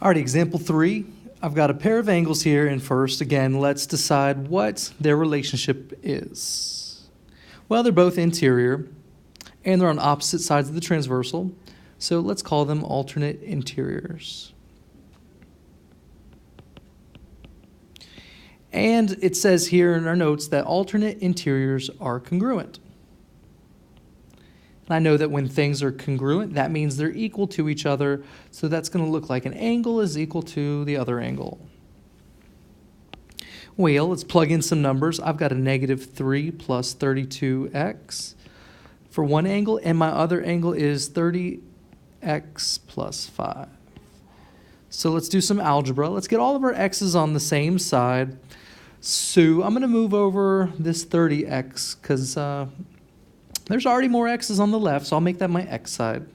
All right, example 3. I've got a pair of angles here, and first, again, let's decide what their relationship is. Well, they're both interior, and they're on opposite sides of the transversal, so let's call them alternate interiors. And it says here in our notes that alternate interiors are congruent. And I know that when things are congruent, that means they're equal to each other, so that's going to look like an angle is equal to the other angle. Well, let's plug in some numbers. I've got a -3 plus 32x for one angle, and my other angle is 30x plus 5. So let's do some algebra. Let's get all of our x's on the same side. So I'm going to move over this 30x because there's already more x's on the left, so I'll make that my x side.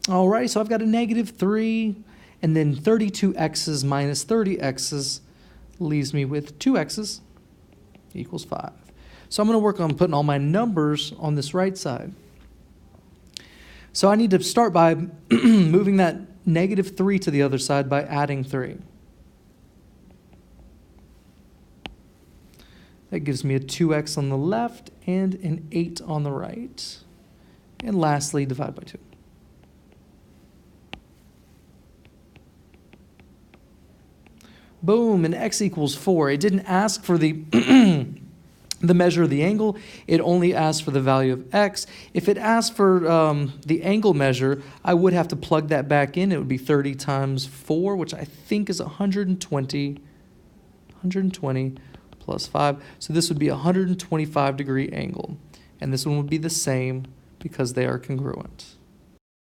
All right, so I've got a -3, and then 32x's minus 30x's leaves me with 2x's equals 5. So I'm going to work on putting all my numbers on this right side. So I need to start by moving that -3 to the other side by adding 3. That gives me a 2x on the left and an 8 on the right. And lastly, divide by 2. Boom, and x equals 4. It didn't ask for the the measure of the angle. It only asked for the value of x. If it asked for the angle measure, I would have to plug that back in. It would be 30 times 4, which I think is 120 plus 5. So this would be a 125-degree angle. And this one would be the same because they are congruent.